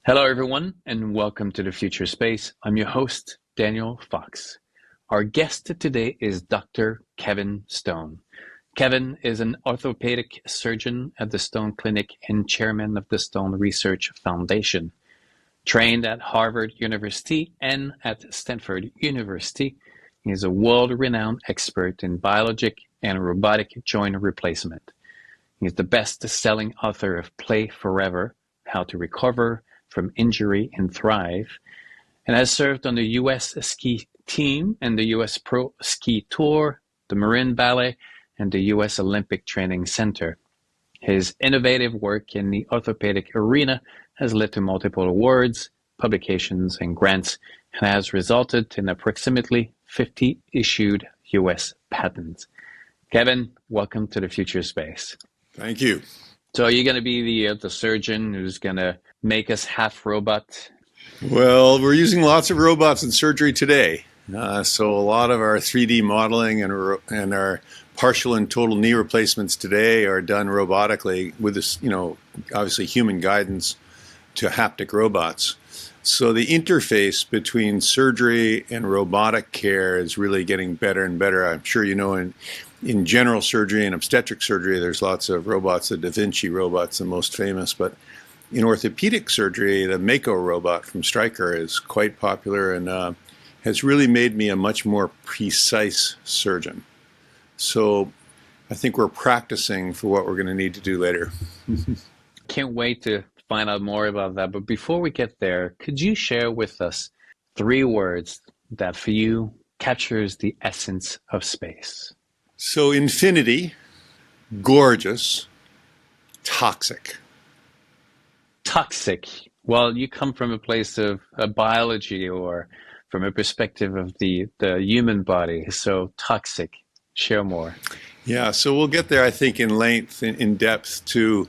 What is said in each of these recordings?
Hello, everyone, and welcome to the Future Space. I'm your host, Daniel Fox. Our guest today is Dr. Kevin Stone. Kevin is an orthopedic surgeon at the Stone Clinic and chairman of the Stone Research Foundation. Trained at Harvard University and at Stanford University, he is a world-renowned expert in biologic and robotic joint replacement. He is the best-selling author of Play Forever, How to Recover from Injury and Thrive, and has served on the U.S. ski team and the U.S. Pro Ski Tour, the Marin Ballet, and the U.S. Olympic Training Center. His innovative work in the orthopedic arena has led to multiple awards, publications, and grants, and has resulted in approximately 50 issued U.S. patents. Kevin, welcome to the Future Space. Thank you. So are you going to be the surgeon who's going to make us half robot? Well, we're using lots of robots in surgery today. So a lot of our 3D modeling and our partial and total knee replacements today are done robotically with this, obviously human guidance to haptic robots. So the interface between surgery and robotic care is really getting better and better. I'm sure you know in general surgery and obstetric surgery, there's lots of robots. The Da Vinci robot's the most famous, but in orthopedic surgery, the Mako robot from Stryker is quite popular and has really made me a much more precise surgeon. So I think we're practicing for what we're going to need to do later. Can't wait to find out more about that. But before we get there, could you share with us 3 words that for you captures the essence of space? So infinity, gorgeous, toxic. Toxic. Well, you come from a place of biology or from a perspective of the human body. So toxic. Share more. Yeah, so we'll get there, I think, in length, in depth, to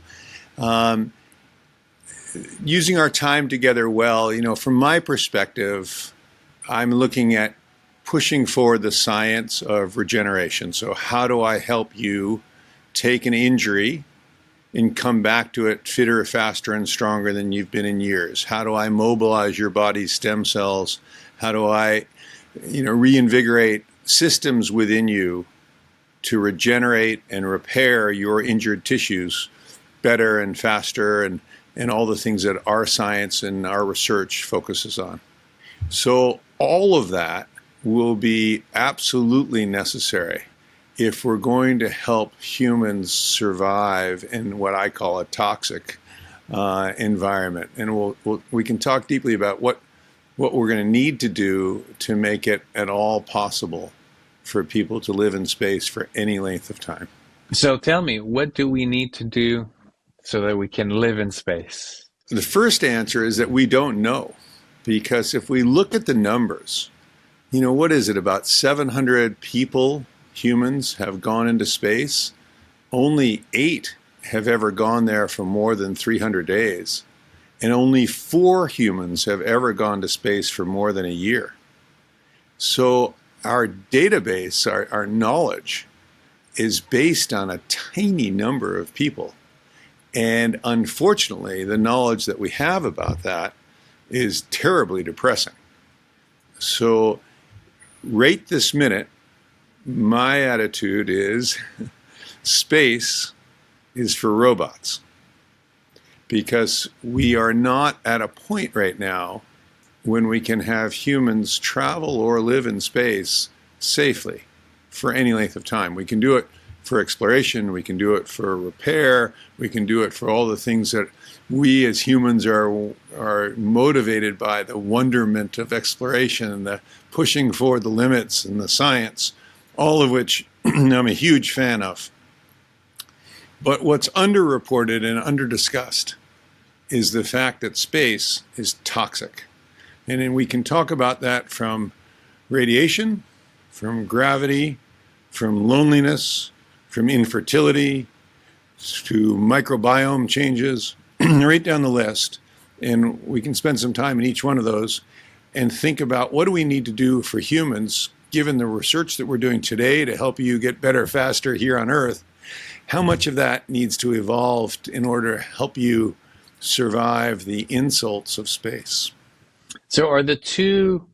using our time together well. From my perspective, I'm looking at pushing forward the science of regeneration. So how do I help you take an injury and come back to it fitter, faster, and stronger than you've been in years? How do I mobilize your body's stem cells? How do I, reinvigorate systems within you to regenerate and repair your injured tissues better and faster, and all the things that our science and our research focuses on? So all of that will be absolutely necessary if we're going to help humans survive in what I call a toxic environment. And we can talk deeply about what we're going to need to do to make it at all possible for people to live in space for any length of time. So tell me, what do we need to do so that we can live in space? The first answer is that we don't know, because if we look at the numbers, what is it, about 700 people, humans, have gone into space? Only 8 have ever gone there for more than 300 days. And only 4 humans have ever gone to space for more than a year. So our database, our knowledge, is based on a tiny number of people. And unfortunately, the knowledge that we have about that is terribly depressing. So right this minute, my attitude is space is for robots, because we are not at a point right now when we can have humans travel or live in space safely for any length of time. We can do it for exploration, we can do it for repair, we can do it for all the things that we as humans are motivated by, the wonderment of exploration and the pushing forward the limits and the science, all of which I'm a huge fan of. But what's underreported and underdiscussed is the fact that space is toxic. And then we can talk about that from radiation, from gravity, from loneliness, from infertility, to microbiome changes, right down the list. And we can spend some time in each one of those and think about what do we need to do for humans, given the research that we're doing today to help you get better, faster here on Earth. How much of that needs to evolve in order to help you survive the insults of space. So are the two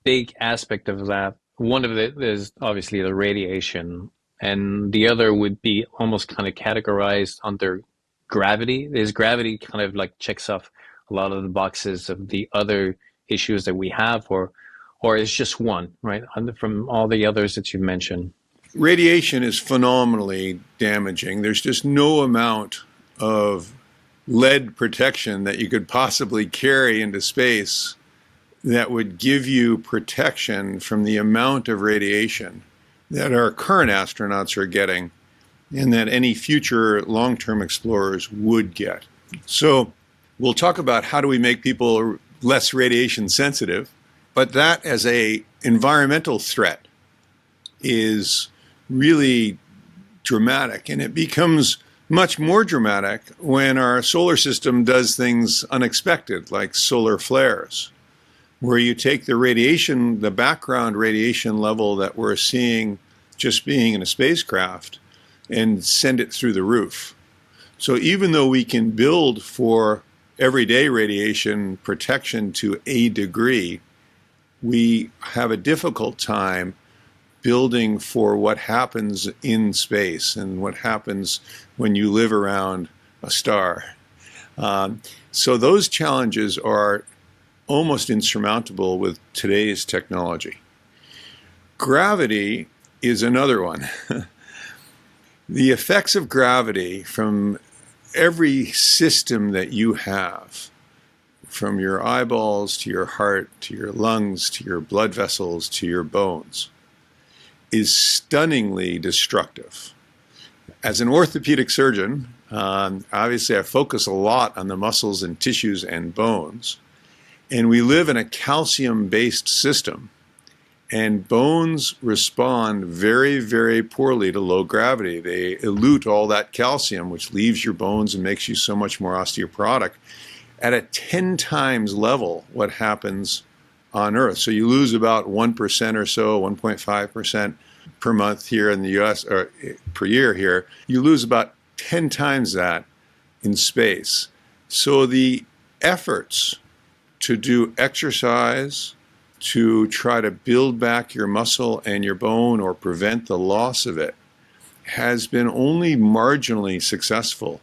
big aspect of that, one of it is obviously the radiation, and the other would be almost kind of categorized under gravity. Is gravity kind of like checks off a lot of the boxes of the other issues that we have, or is just one, right? From all the others that you've mentioned. Radiation is phenomenally damaging. There's just no amount of lead protection that you could possibly carry into space that would give you protection from the amount of radiation that our current astronauts are getting and that any future long-term explorers would get. So we'll talk about how do we make people less radiation sensitive, but that as a environmental threat is really dramatic, and it becomes much more dramatic when our solar system does things unexpected, like solar flares, where you take the radiation, the background radiation level that we're seeing just being in a spacecraft, and send it through the roof. So even though we can build for everyday radiation protection to a degree, we have a difficult time building for what happens in space and what happens when you live around a star. So those challenges are almost insurmountable with today's technology. Gravity is another one. The effects of gravity from every system that you have, from your eyeballs to your heart to your lungs to your blood vessels to your bones, is stunningly destructive. As an orthopedic surgeon, obviously I focus a lot on the muscles and tissues and bones, and we live in a calcium-based system, and bones respond very, very poorly to low gravity. They elute all that calcium, which leaves your bones and makes you so much more osteoporotic, at a 10 times level what happens on Earth. So you lose about 1% or so, 1.5% per month here in the US, or per year here. You lose about 10 times that in space. So the efforts to do exercise, to try to build back your muscle and your bone or prevent the loss of it, has been only marginally successful.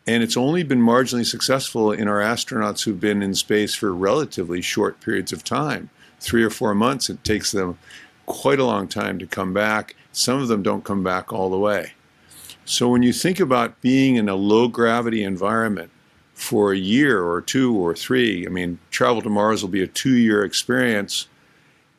And it's only been marginally successful in our astronauts who've been in space for relatively short periods of time. 3 or 4 months, it takes them quite a long time to come back. Some of them don't come back all the way. So when you think about being in a low gravity environment for a year or 2 or 3, I mean, travel to Mars will be a 2-year experience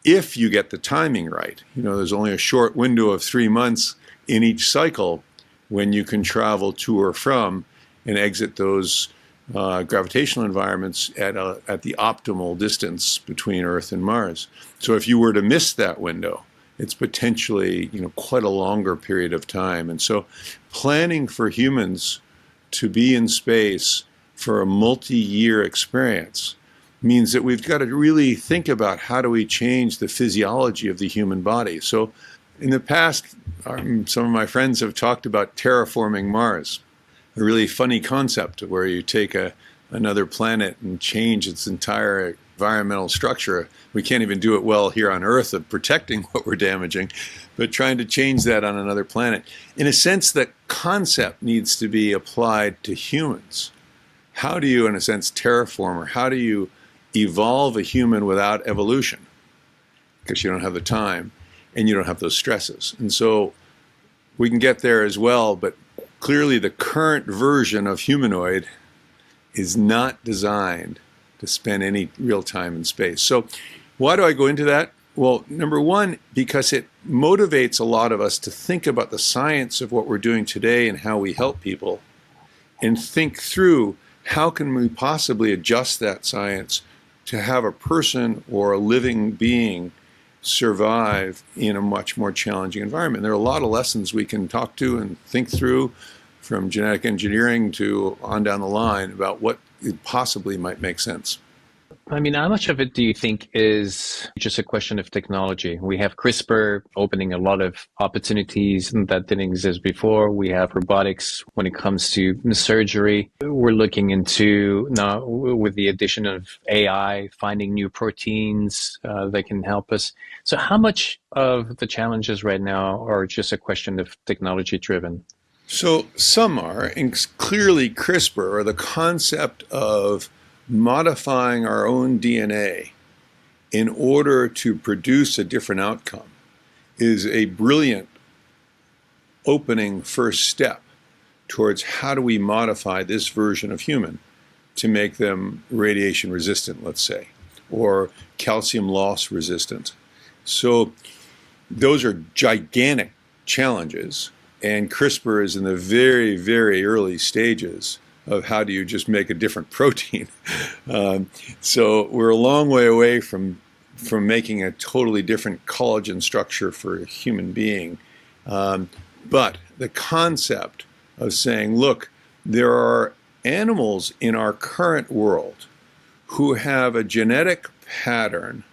if you get the timing right. You know, there's only a short window of 3 months in each cycle when you can travel to or from and exit those gravitational environments at the optimal distance between Earth and Mars. So if you were to miss that window, it's potentially, you know, quite a longer period of time. And so planning for humans to be in space for a multi-year experience means that we've got to really think about how do we change the physiology of the human body. So in the past, some of my friends have talked about terraforming Mars, a really funny concept where you take another planet and change its entire environmental structure. We can't even do it well here on Earth of protecting what we're damaging, but trying to change that on another planet. In a sense, that concept needs to be applied to humans. How do you, in a sense, terraform, or how do you evolve a human without evolution? Because you don't have the time and you don't have those stresses. And so we can get there as well, but clearly the current version of humanoid is not designed to spend any real time in space. So why do I go into that? Well, number one, because it motivates a lot of us to think about the science of what we're doing today and how we help people, and think through how can we possibly adjust that science to have a person or a living being survive in a much more challenging environment. There are a lot of lessons we can talk to and think through, from genetic engineering to on down the line, about what it possibly might make sense. I mean, how much of it do you think is just a question of technology? We have CRISPR opening a lot of opportunities that didn't exist before. We have robotics when it comes to surgery. We're looking into now with the addition of AI, finding new proteins that can help us. So how much of the challenges right now are just a question of technology driven? So some are, and clearly CRISPR, or the concept of modifying our own DNA in order to produce a different outcome, is a brilliant opening first step towards how do we modify this version of human to make them radiation resistant, let's say, or calcium loss resistant. So those are gigantic challenges, and CRISPR is in the very, very early stages of how do you just make a different protein. So we're a long way away from making a totally different collagen structure for a human being. But the concept of saying, look, there are animals in our current world who have a genetic pattern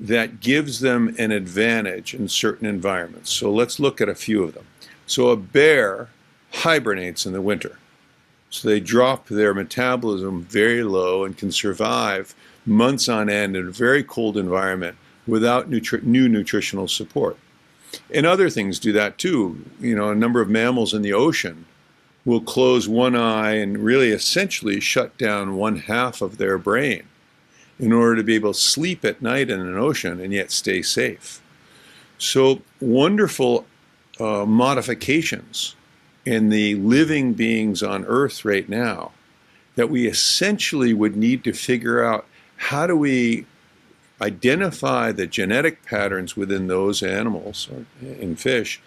that gives them an advantage in certain environments. So let's look at a few of them. So a bear hibernates in the winter. So they drop their metabolism very low and can survive months on end in a very cold environment without new nutritional support. And other things do that too. You know, a number of mammals in the ocean will close one eye and really essentially shut down one half of their brain in order to be able to sleep at night in an ocean and yet stay safe. So wonderful modifications in the living beings on Earth right now that we essentially would need to figure out how do we identify the genetic patterns within those animals or in fish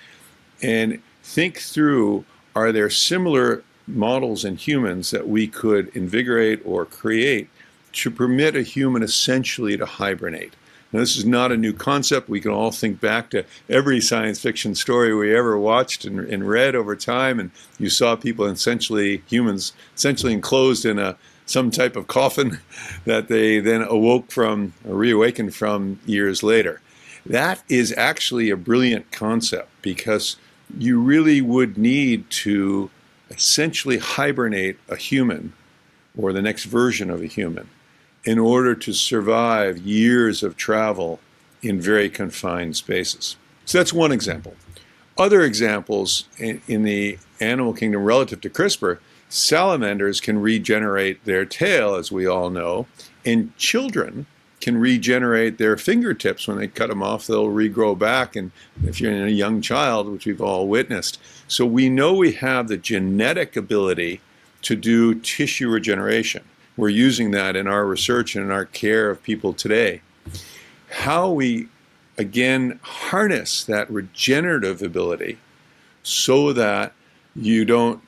and think through, are there similar models in humans that we could invigorate or create to permit a human essentially to hibernate? Now, this is not a new concept. We can all think back to every science fiction story we ever watched and read over time, and you saw people humans essentially enclosed in some type of coffin that they then awoke from or reawakened from years later. That is actually a brilliant concept because you really would need to essentially hibernate a human or the next version of a human in order to survive years of travel in very confined spaces. So that's one example. Other examples in the animal kingdom relative to CRISPR, salamanders can regenerate their tail, as we all know, and children can regenerate their fingertips. When they cut them off, they'll regrow back, and if you're a young child, which we've all witnessed. So we know we have the genetic ability to do tissue regeneration. We're using that in our research and in our care of people today. How we, again, harness that regenerative ability so that you don't,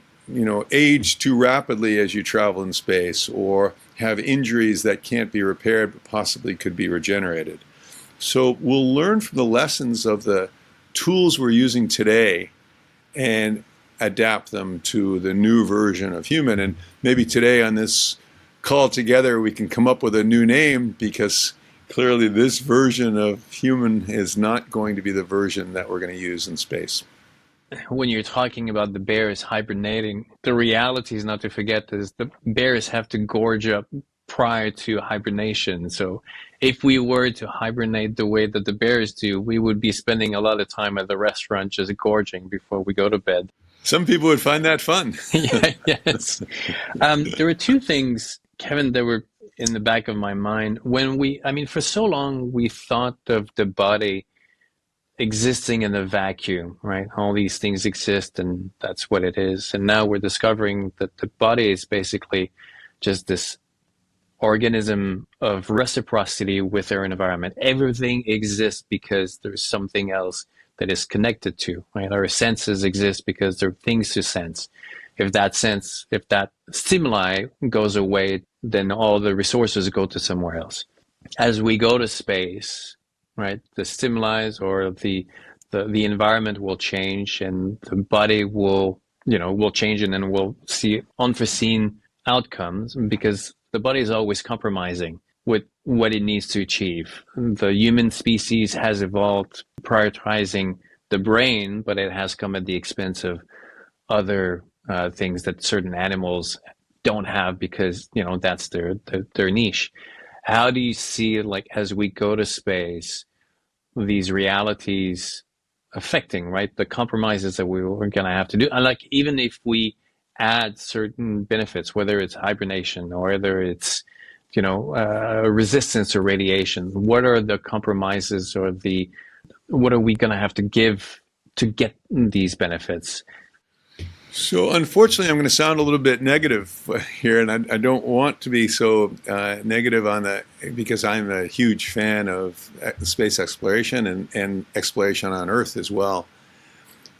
age too rapidly as you travel in space or have injuries that can't be repaired but possibly could be regenerated. So we'll learn from the lessons of the tools we're using today and adapt them to the new version of human. And maybe today on this call together, we can come up with a new name because clearly this version of human is not going to be the version that we're going to use in space. When you're talking about the bears hibernating, the reality is not to forget is the bears have to gorge up prior to hibernation. So if we were to hibernate the way that the bears do, we would be spending a lot of time at the restaurant just gorging before we go to bed. Some people would find that fun. Yes. There were two things, Kevin, that were in the back of my mind. For so long, we thought of the body existing in a vacuum, right? All these things exist and that's what it is. And now we're discovering that the body is basically just this organism of reciprocity with our environment. Everything exists because there's something else that is connected to, right? Our senses exist because there are things to sense. If that stimuli goes away, then all the resources go to somewhere else. As we go to space, right, the stimuli or the environment will change and the body will change, and then we'll see unforeseen outcomes because the body is always compromising with what it needs to achieve. The human species has evolved prioritizing the brain, but it has come at the expense of other things that certain animals don't have because, you know, that's their niche. How do you see, like, as we go to space, these realities affecting, right, the compromises that we're going to have to do? And like, even if we add certain benefits, whether it's hibernation or whether it's, you know, resistance to radiation, what are the compromises or what are we going to have to give to get these benefits? So unfortunately, I'm going to sound a little bit negative here, and I don't want to be so negative on that because I'm a huge fan of space exploration and exploration on Earth as well.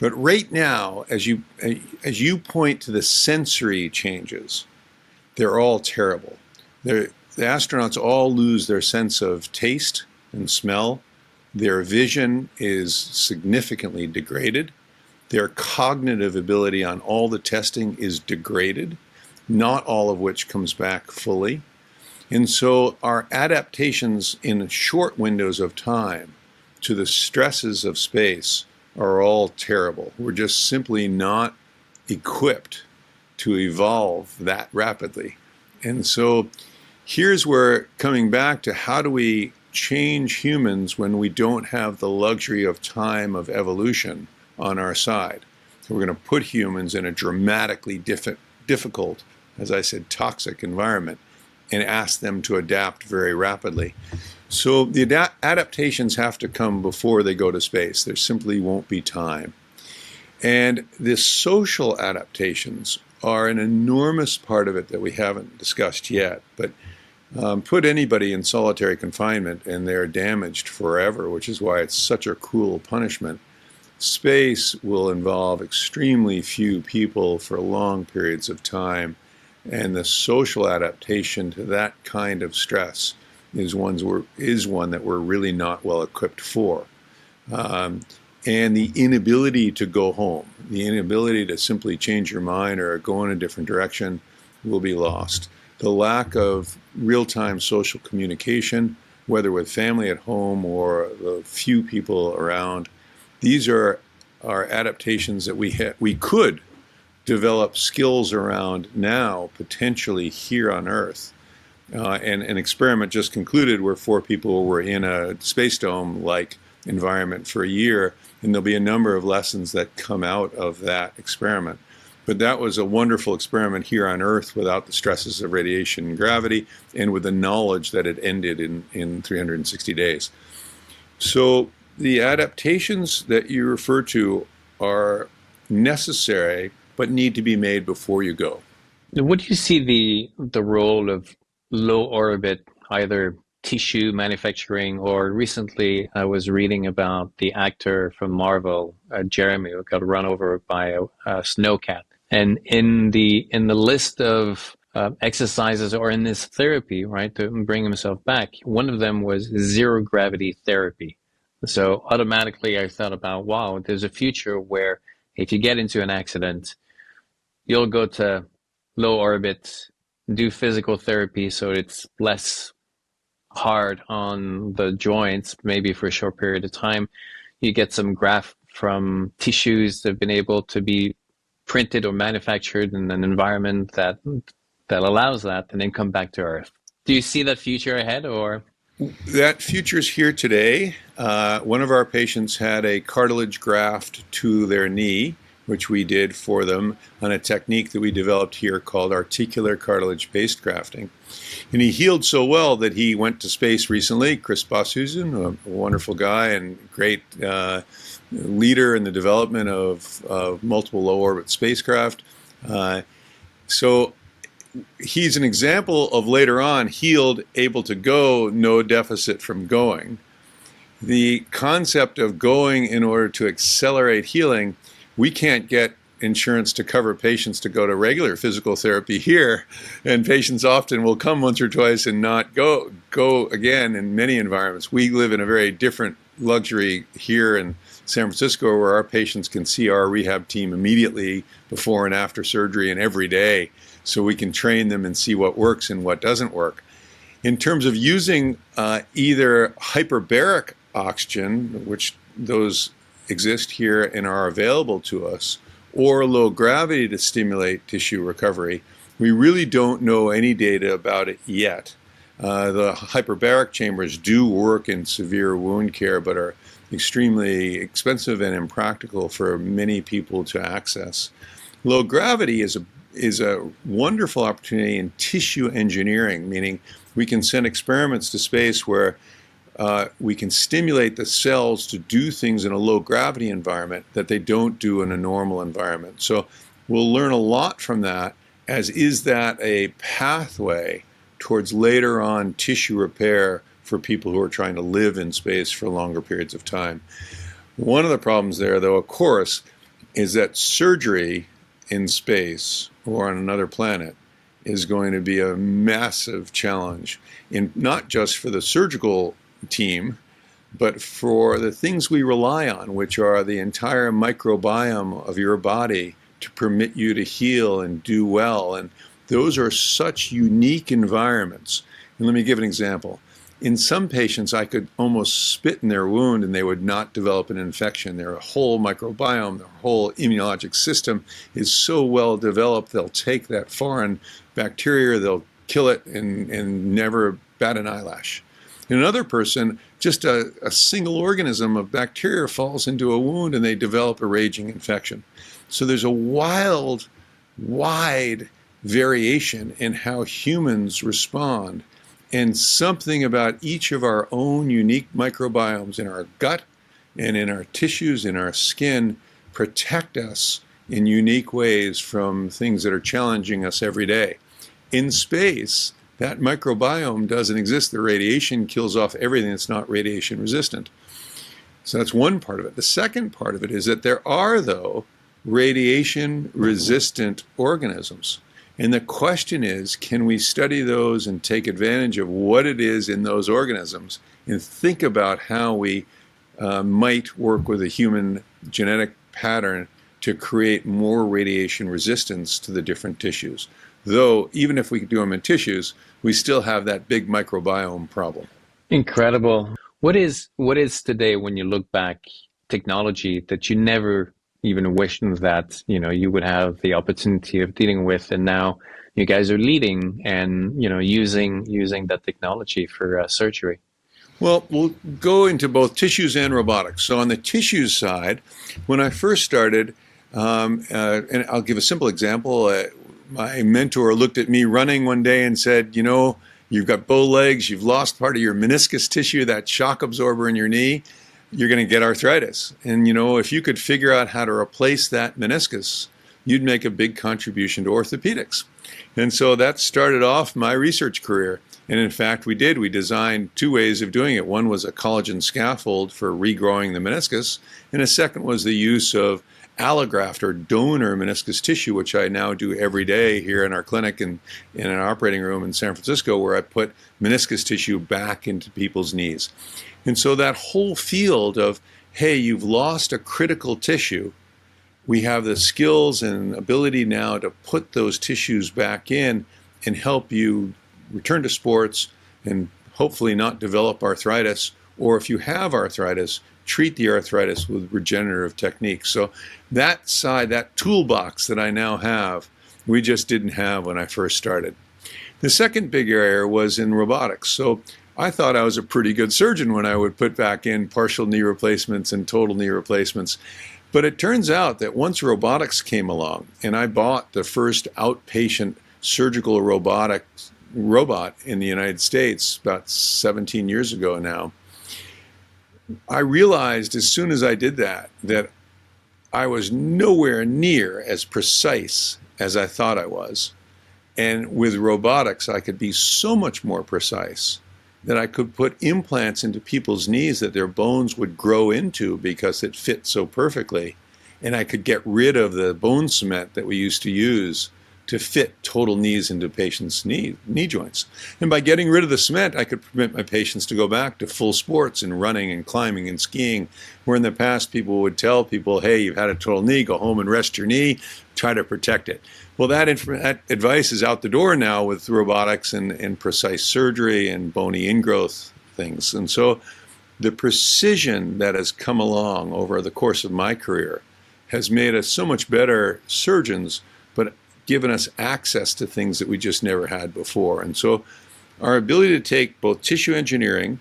But right now, as you point to the sensory changes, they're all terrible. The astronauts all lose their sense of taste and smell. Their vision is significantly degraded. Their cognitive ability on all the testing is degraded, not all of which comes back fully. And so our adaptations in short windows of time to the stresses of space are all terrible. We're just simply not equipped to evolve that rapidly. And so here's where, coming back to how do we change humans when we don't have the luxury of time of evolution on our side. So we're going to put humans in a dramatically difficult, as I said, toxic environment and ask them to adapt very rapidly. So the adaptations have to come before they go to space. There simply won't be time. And the social adaptations are an enormous part of it that we haven't discussed yet. But put anybody in solitary confinement and they're damaged forever, which is why it's such a cruel punishment. Space will involve extremely few people for long periods of time, and the social adaptation to that kind of stress is one that we're really not well equipped for. And the inability to go home, the inability to simply change your mind or go in a different direction will be lost. The lack of real-time social communication, whether with family at home or the few people around, these are adaptations that we could develop skills around now, potentially here on Earth. And an experiment just concluded where 4 people were in a space dome-like environment for a year, and there'll be a number of lessons that come out of that experiment. But that was a wonderful experiment here on Earth without the stresses of radiation and gravity, and with the knowledge that it ended in 360 days. So the adaptations that you refer to are necessary, but need to be made before you go. What do you see the role of low orbit, either tissue manufacturing, or recently I was reading about the actor from Marvel, Jeremy, who got run over by a snowcat. And in the list of exercises, or in this therapy, right, to bring himself back, one of them was zero gravity therapy. So automatically I thought about, wow, there's a future where if you get into an accident, you'll go to low orbit, do physical therapy so it's less hard on the joints, maybe for a short period of time. You get some graft from tissues that have been able to be printed or manufactured in an environment that allows that, and then come back to Earth. Do you see that future ahead, or? That future's here today. One of our patients had a cartilage graft to their knee, which we did for them on a technique that we developed here called articular cartilage-based grafting. And he healed so well that he went to space recently. Chris Bosshuizen, a wonderful guy and great leader in the development of multiple low-orbit spacecraft. So he's an example of later on healed, able to go, no deficit from going. The concept of going in order to accelerate healing, we can't get insurance to cover patients to go to regular physical therapy here, and patients often will come once or twice and not go again in many environments. We live in a very different luxury here in San Francisco, where our patients can see our rehab team immediately before and after surgery and every day, so we can train them and see what works and what doesn't work. In terms of using either hyperbaric oxygen, which those exist here and are available to us, or low gravity to stimulate tissue recovery, we really don't know any data about it yet. The hyperbaric chambers do work in severe wound care, but are extremely expensive and impractical for many people to access. Low gravity is a wonderful opportunity in tissue engineering, meaning we can send experiments to space where we can stimulate the cells to do things in a low gravity environment that they don't do in a normal environment. So we'll learn a lot from that, as is that a pathway towards later on tissue repair for people who are trying to live in space for longer periods of time. One of the problems there, though, of course, is that surgery in space or on another planet is going to be a massive challenge, not just for the surgical team, but for the things we rely on, which are the entire microbiome of your body to permit you to heal and do well. And those are such unique environments. And let me give an example. In some patients, I could almost spit in their wound and they would not develop an infection. Their whole microbiome, their whole immunologic system is so well developed, they'll take that foreign bacteria, they'll kill it and never bat an eyelash. In another person, just a single organism of bacteria falls into a wound and they develop a raging infection. So there's a wide variation in how humans respond. And something about each of our own unique microbiomes in our gut and in our tissues, in our skin, protect us in unique ways from things that are challenging us every day. In space, that microbiome doesn't exist. The radiation kills off everything that's not radiation resistant. So that's one part of it. The second part of it is that there are, though, radiation resistant organisms. And the question is, can we study those and take advantage of what it is in those organisms and think about how we might work with a human genetic pattern to create more radiation resistance to the different tissues? Though, even if we do them in tissues, we still have that big microbiome problem. Incredible. What is today, when you look back, technology that you never even wished that you would have the opportunity of dealing with, and now you guys are leading and using that technology for surgery? Well, we'll go into both tissues and robotics. So on the tissues side, when I first started, and I'll give a simple example. My mentor looked at me running one day and said, you've got bow legs, you've lost part of your meniscus tissue, that shock absorber in your knee, you're going to get arthritis. And if you could figure out how to replace that meniscus, you'd make a big contribution to orthopedics. And so that started off my research career. And in fact, we designed two ways of doing it. One was a collagen scaffold for regrowing the meniscus, and a second was the use of allograft or donor meniscus tissue, which I now do every day here in our clinic and in an operating room in San Francisco, where I put meniscus tissue back into people's knees. And so that whole field of, hey, you've lost a critical tissue, we have the skills and ability now to put those tissues back in and help you return to sports and hopefully not develop arthritis, or if you have arthritis, treat the arthritis with regenerative techniques. So that side, that toolbox that I now have, we just didn't have when I first started. The second big area was in robotics. So I thought I was a pretty good surgeon when I would put back in partial knee replacements and total knee replacements. But it turns out that once robotics came along, and I bought the first outpatient surgical robot in the United States about 17 years ago now, I realized as soon as I did that I was nowhere near as precise as I thought I was. And with robotics, I could be so much more precise that I could put implants into people's knees that their bones would grow into because it fit so perfectly. And I could get rid of the bone cement that we used to use to fit total knees into patients' knee joints. And by getting rid of the cement, I could permit my patients to go back to full sports and running and climbing and skiing, where in the past people would tell people, hey, you've had a total knee, go home and rest your knee, try to protect it. Well, that advice is out the door now with robotics and precise surgery and bony ingrowth things. And so the precision that has come along over the course of my career has made us so much better surgeons, but given us access to things that we just never had before. And so our ability to take both tissue engineering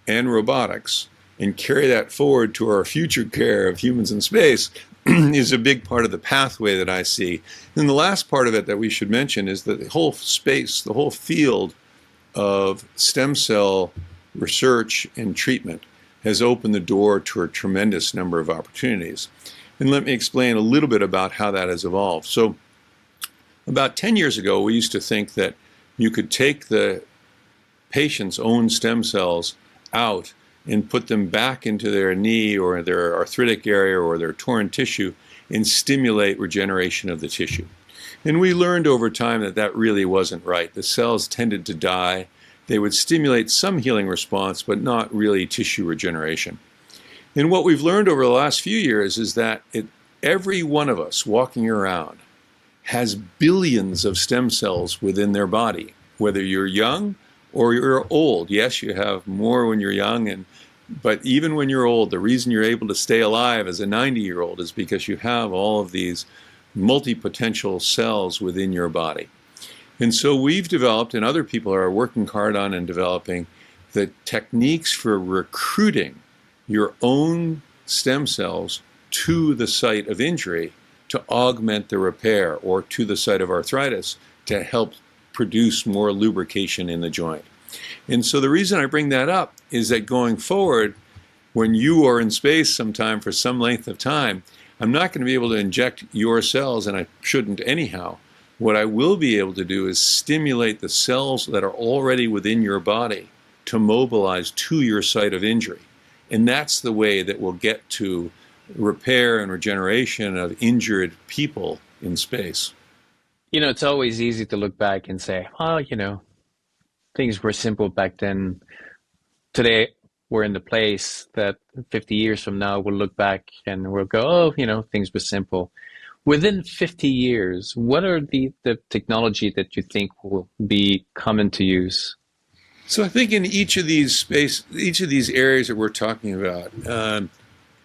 and robotics and carry that forward to our future care of humans in space is a big part of the pathway that I see. And the last part of it that we should mention is that the whole space, the whole field of stem cell research and treatment has opened the door to a tremendous number of opportunities. And let me explain a little bit about how that has evolved. So about 10 years ago, we used to think that you could take the patient's own stem cells out and put them back into their knee or their arthritic area or their torn tissue and stimulate regeneration of the tissue. And we learned over time that that really wasn't right. The cells tended to die. They would stimulate some healing response, but not really tissue regeneration. And what we've learned over the last few years is that every one of us walking around has billions of stem cells within their body, whether you're young or you're old. Yes, you have more when you're young, but even when you're old, the reason you're able to stay alive as a 90-year-old is because you have all of these multi-potential cells within your body. And so we've developed, and other people are working hard on and developing, the techniques for recruiting your own stem cells to the site of injury to augment the repair, or to the site of arthritis to help produce more lubrication in the joint. And so the reason I bring that up is that going forward, when you are in space sometime for some length of time, I'm not going to be able to inject your cells, and I shouldn't anyhow. What I will be able to do is stimulate the cells that are already within your body to mobilize to your site of injury. And that's the way that we'll get to repair and regeneration of injured people in space. It's always easy to look back and say, oh, things were simple back then. Today, we're in the place that 50 years from now, we'll look back and we'll go, oh, things were simple. Within 50 years, what are the technology that you think will be common to use? So I think in each of these areas that we're talking about,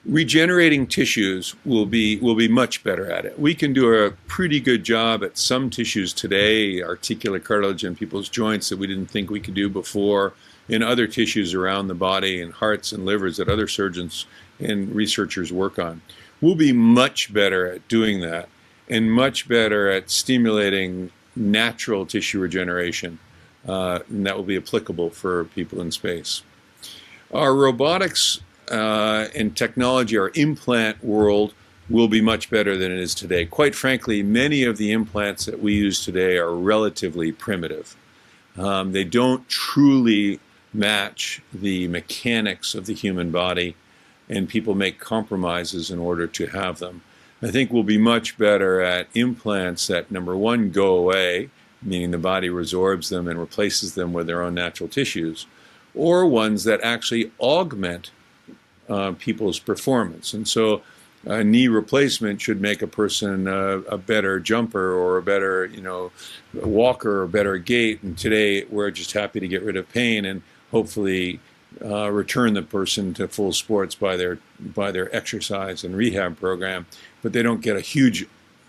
regenerating tissues will be much better at it. We can do a pretty good job at some tissues today, articular cartilage in people's joints that we didn't think we could do before, in other tissues around the body and hearts and livers that other surgeons and researchers work on. We'll be much better at doing that and much better at stimulating natural tissue regeneration, and that will be applicable for people in space. Our robotics and technology, our implant world, will be much better than it is today. Quite frankly, many of the implants that we use today are relatively primitive. They don't truly match the mechanics of the human body, and people make compromises in order to have them. I think we'll be much better at implants that, number one, go away, meaning the body resorbs them and replaces them with their own natural tissues, or ones that actually augment people's performance. And so a knee replacement should make a person a better jumper or a better walker or better gait. And today we're just happy to get rid of pain and hopefully return the person to full sports by their exercise and rehab program, but they don't get a huge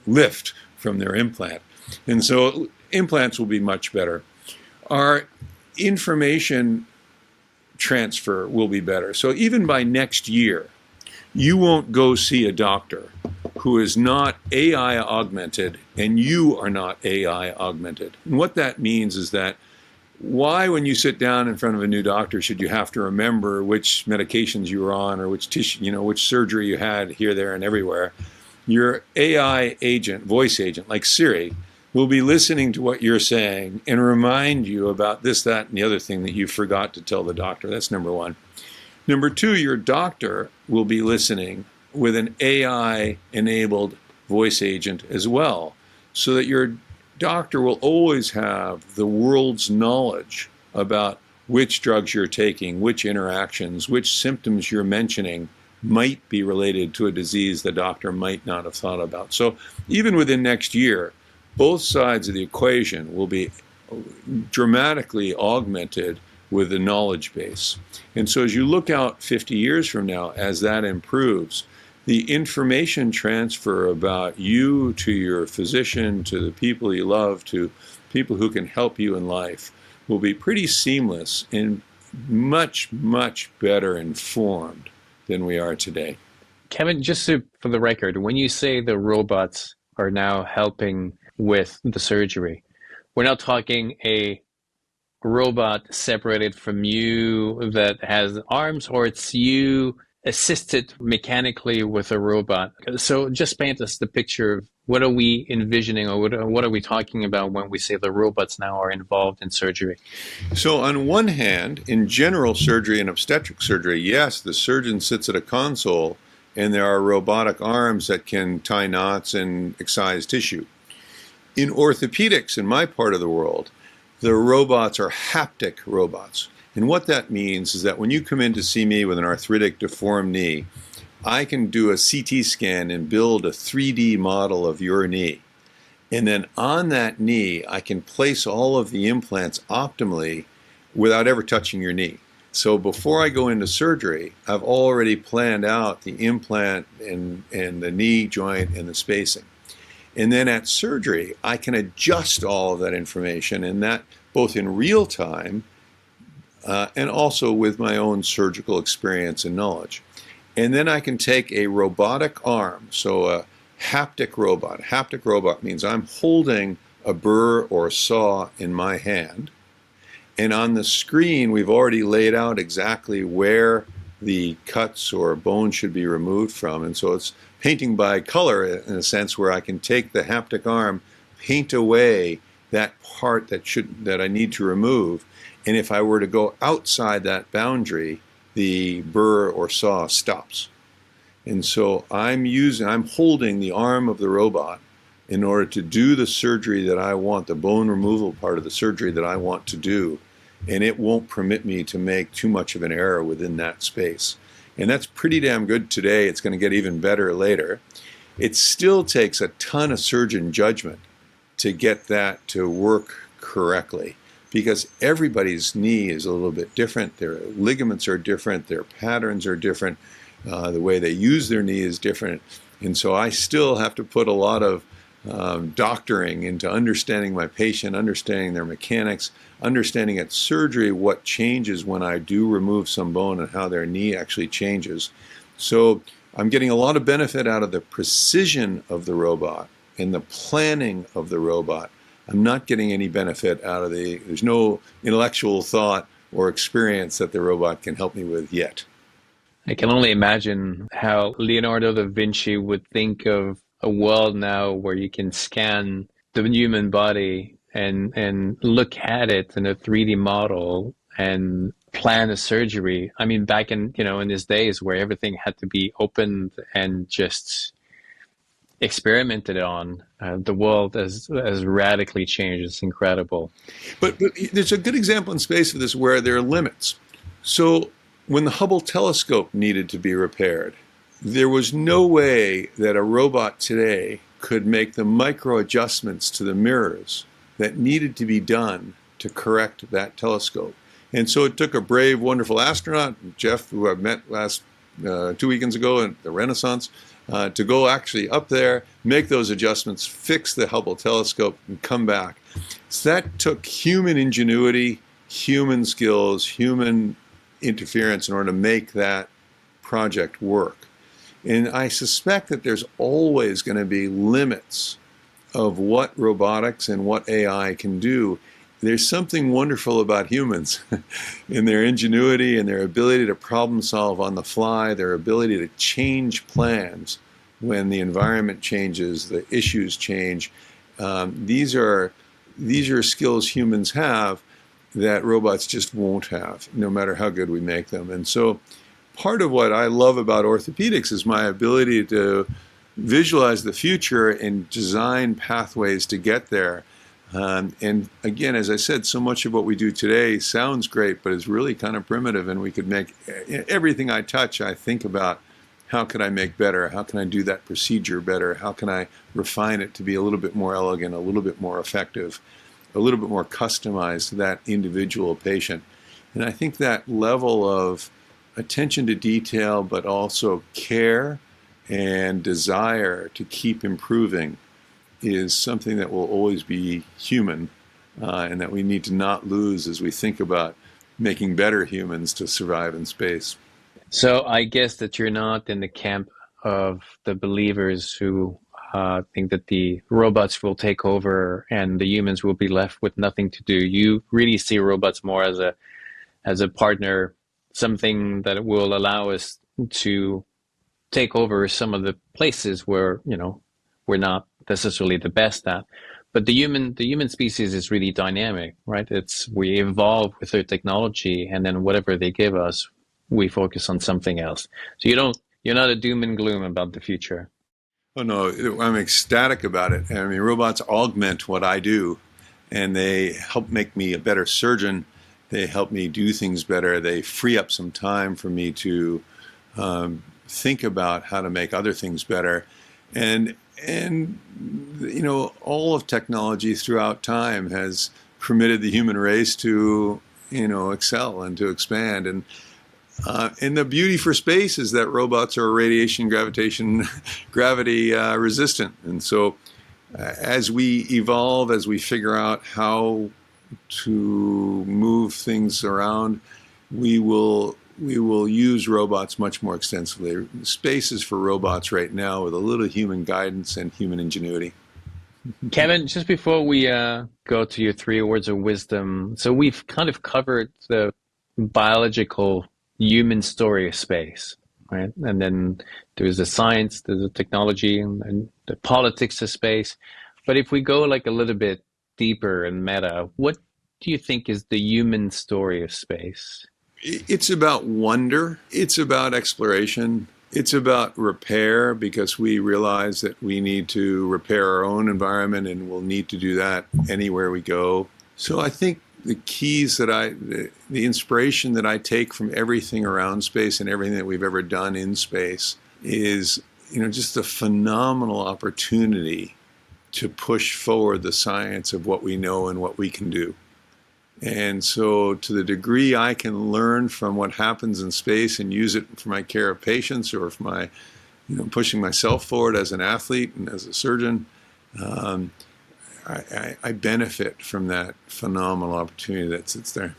lift from their implant. And so implants will be much better. Our information transfer will be better. So even by next year, you won't go see a doctor who is not AI augmented and you are not AI augmented. And what that means is that why, when you sit down in front of a new doctor, should you have to remember which medications you were on or which tissue, which surgery you had here, there, and everywhere? Your AI agent, voice agent, like Siri, will be listening to what you're saying and remind you about this, that, and the other thing that you forgot to tell the doctor. That's number one. Number two, your doctor will be listening with an AI-enabled voice agent as well, so that your doctor will always have the world's knowledge about which drugs you're taking, which interactions, which symptoms you're mentioning might be related to a disease the doctor might not have thought about. So even within next year, both sides of the equation will be dramatically augmented with the knowledge base. And so as you look out 50 years from now, as that improves, the information transfer about you to your physician, to the people you love, to people who can help you in life will be pretty seamless and much, much better informed than we are today. Kevin, for the record, when you say the robots are now helping with the surgery, we're not talking a robot separated from you that has arms, or it's you assisted mechanically with a robot. So just paint us the picture of what are we envisioning, or what are we talking about when we say the robots now are involved in surgery? So on one hand, in general surgery and obstetric surgery, yes, the surgeon sits at a console and there are robotic arms that can tie knots and excise tissue. In orthopedics, in my part of the world, the robots are haptic robots. And what that means is that when you come in to see me with an arthritic deformed knee, I can do a CT scan and build a 3D model of your knee. And then on that knee, I can place all of the implants optimally without ever touching your knee. So before I go into surgery, I've already planned out the implant and the knee joint and the spacing. And then at surgery, I can adjust all of that information, and that both in real time and also with my own surgical experience and knowledge. And then I can take a robotic arm, so a haptic robot. Haptic robot means I'm holding a burr or a saw in my hand. And on the screen, we've already laid out exactly where the cuts or bone should be removed from. And so it's painting by color in a sense, where I can take the haptic arm, paint away that part that I need to remove. And if I were to go outside that boundary, the burr or saw stops. And so I'm holding the arm of the robot in order to do the surgery that I want, the bone removal part of the surgery that I want to do. And it won't permit me to make too much of an error within that space. And that's pretty damn good today. It's going to get even better later. It still takes a ton of surgeon judgment to get that to work correctly, because everybody's knee is a little bit different. Their ligaments are different. Their patterns are different. The way they use their knee is different. And so I still have to put a lot of doctoring into understanding my patient, understanding their mechanics, understanding at surgery what changes when I do remove some bone and how their knee actually changes. So I'm getting a lot of benefit out of the precision of the robot and the planning of the robot. I'm not getting any benefit out of there's no intellectual thought or experience that the robot can help me with yet. I can only imagine how Leonardo da Vinci would think of a world now where you can scan the human body and look at it in a 3D model and plan a surgery. I mean, back in his days where everything had to be opened and just experimented on, the world has radically changed. It's incredible. But there's a good example in space of this where there are limits. So when the Hubble telescope needed to be repaired, there was no way that a robot today could make the micro adjustments to the mirrors that needed to be done to correct that telescope. And so it took a brave, wonderful astronaut, Jeff, who I met last 2 weekends ago at the Renaissance, to go actually up there, make those adjustments, fix the Hubble telescope, and come back. So that took human ingenuity, human skills, human interference in order to make that project work. And I suspect that there's always going to be limits of what robotics and what AI can do. There's something wonderful about humans in their ingenuity and their ability to problem solve on the fly, their ability to change plans when the environment changes, the issues change. These are skills humans have that robots just won't have, no matter how good we make them. And so part of what I love about orthopedics is my ability to visualize the future and design pathways to get there. And again, as I said, so much of what we do today sounds great, but is really kind of primitive, and we could make everything I touch, I think about how can I make better? How can I do that procedure better? How can I refine it to be a little bit more elegant, a little bit more effective, a little bit more customized to that individual patient? And I think that level of attention to detail, but also care and desire to keep improving is something that will always be human, and that we need to not lose as we think about making better humans to survive in space. So I guess that you're not in the camp of the believers who think that the robots will take over and the humans will be left with nothing to do. You really see robots more as a partner, something that will allow us to take over some of the places where, we're not necessarily the best at. But the human species is really dynamic, right? We evolve with their technology, and then whatever they give us, we focus on something else. So you're not a doom and gloom about the future. Oh no, I'm ecstatic about it. I mean, robots augment what I do, and they help make me a better surgeon. They help me do things better. They free up some time for me to think about how to make other things better. And all of technology throughout time has permitted the human race to excel and to expand. And the beauty for space is that robots are radiation, gravity resistant. And so as we evolve, as we figure out how to move things around, we will use robots much more extensively. Space is for robots right now with a little human guidance and human ingenuity. Kevin, just before we go to your 3 words of wisdom, so we've kind of covered the biological human story of space, right? And then there's the science, there's the technology, and the politics of space. But if we go like a little bit deeper and meta, what do you think is the human story of space? It's about wonder. It's about exploration. It's about repair, because we realize that we need to repair our own environment, and we'll need to do that anywhere we go. So I think the keys the inspiration that I take from everything around space and everything that we've ever done in space is, just the phenomenal opportunity to push forward the science of what we know and what we can do. And so to the degree I can learn from what happens in space and use it for my care of patients, or for my, pushing myself forward as an athlete and as a surgeon, I benefit from that phenomenal opportunity that sits there.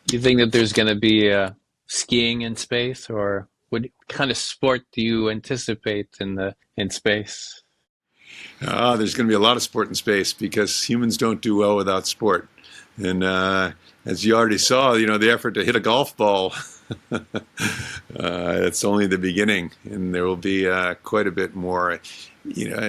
Do you think that there's going to be skiing in space, or what kind of sport do you anticipate in space? There's going to be a lot of sport in space, because humans don't do well without sport. And as you already saw, the effort to hit a golf ball, it's only the beginning, and there will be quite a bit more.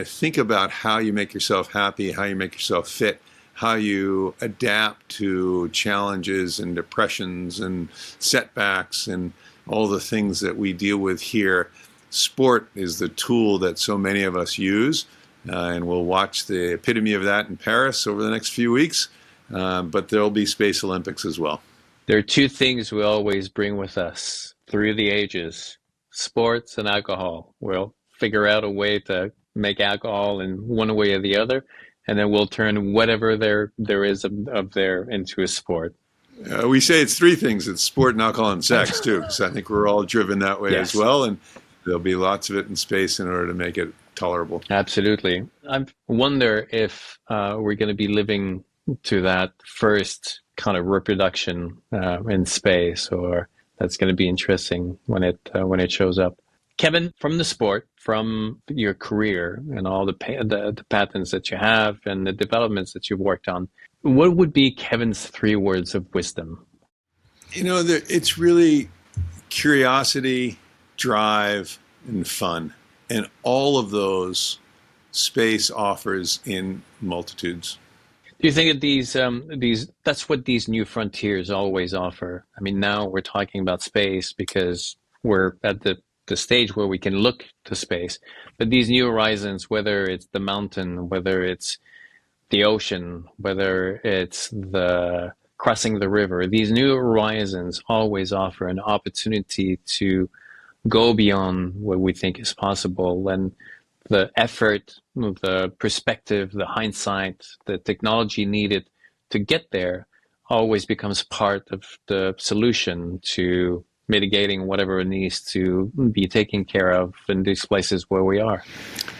Think about how you make yourself happy, how you make yourself fit, how you adapt to challenges and depressions and setbacks and all the things that we deal with here. Sport is the tool that so many of us use, and we'll watch the epitome of that in Paris over the next few weeks. But there'll be Space Olympics as well. There are 2 things we always bring with us through the ages: sports and alcohol. We'll figure out a way to make alcohol in one way or the other, and then we'll turn whatever there is of there into a sport. We say it's 3 things: it's sport and alcohol and sex too. So I think we're all driven that way as well, and there'll be lots of it in space in order to make it tolerable. Absolutely. I wonder if we're going to be living to that first kind of reproduction in space, or that's going to be interesting when it shows up. Kevin, from the sport, from your career and all the patents that you have and the developments that you've worked on, what would be Kevin's 3 words of wisdom? It's really curiosity, drive, and fun. And all of those space offers in multitudes. Do you think that that's what these new frontiers always offer? I mean, now we're talking about space because we're at the stage where we can look to space, but these new horizons, whether it's the mountain, whether it's the ocean, whether it's the crossing the river, these new horizons always offer an opportunity to go beyond what we think is possible. And the effort, the perspective, the hindsight, the technology needed to get there always becomes part of the solution to mitigating whatever it needs to be taken care of in these places where we are.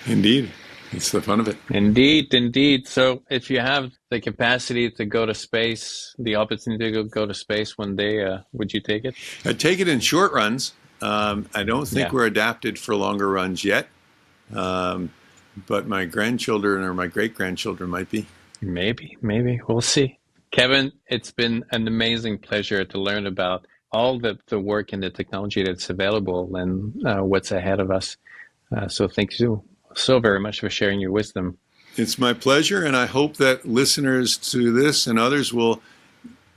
Indeed. It's the fun of it. Indeed, indeed. So if you have the capacity to go to space, the opportunity to go to space one day, would you take it? I'd take it in short runs. I don't think we're adapted for longer runs yet. But my grandchildren or my great-grandchildren might be. Maybe. We'll see. Kevin, it's been an amazing pleasure to learn about all the work and the technology that's available and what's ahead of us. So thank you so very much for sharing your wisdom. It's my pleasure, and I hope that listeners to this and others will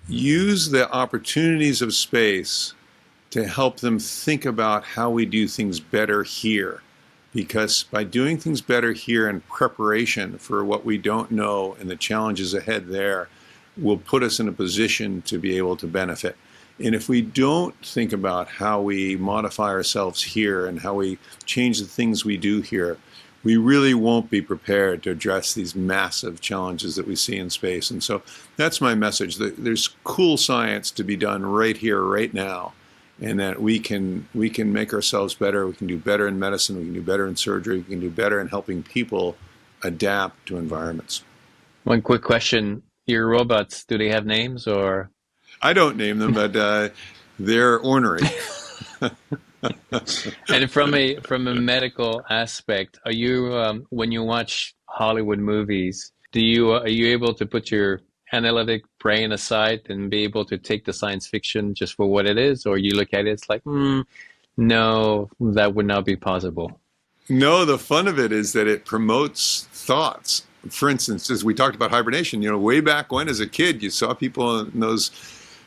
use the opportunities of space to help them think about how we do things better here. Because by doing things better here in preparation for what we don't know and the challenges ahead there will put us in a position to be able to benefit. And if we don't think about how we modify ourselves here and how we change the things we do here, we really won't be prepared to address these massive challenges that we see in space. And so that's my message. There's cool science to be done right here, right now. And that we can make ourselves better. We can do better in medicine. We can do better in surgery. We can do better in helping people adapt to environments. One quick question: your robots, do they have names or? I don't name them, but they're ornery. And from a medical aspect, are you when you watch Hollywood movies, are you able to put your analytic brain aside and be able to take the science fiction just for what it is, or you look at it, it's like, no, that would not be possible? No, the fun of it is that it promotes thoughts. For instance, as we talked about hibernation, way back when as a kid, you saw people in those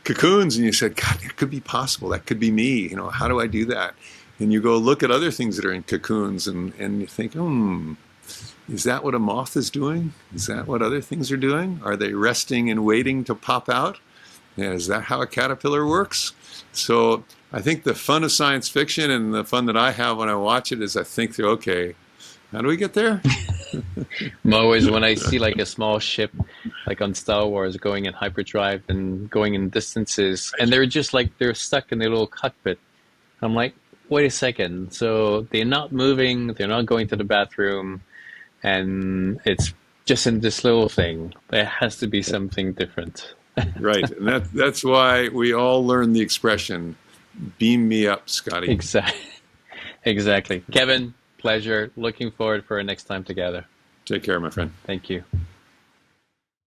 cocoons and you said, God, that could be possible. That could be me. How do I do that? And you go look at other things that are in cocoons and you think, is that what a moth is doing? Is that what other things are doing? Are they resting and waiting to pop out? Is that how a caterpillar works? So I think the fun of science fiction and the fun that I have when I watch it is I think through, okay, how do we get there? Always when I see like a small ship, like on Star Wars, going in hyperdrive and going in distances, and they're just like, they're stuck in their little cockpit. I'm like, wait a second. So they're not moving, they're not going to the bathroom, and it's just in this little thing. There has to be something different. Right, and that's why we all learn the expression, beam me up, Scotty. Exactly. Kevin, pleasure. Looking forward for our next time together. Take care, my friend. Thank you.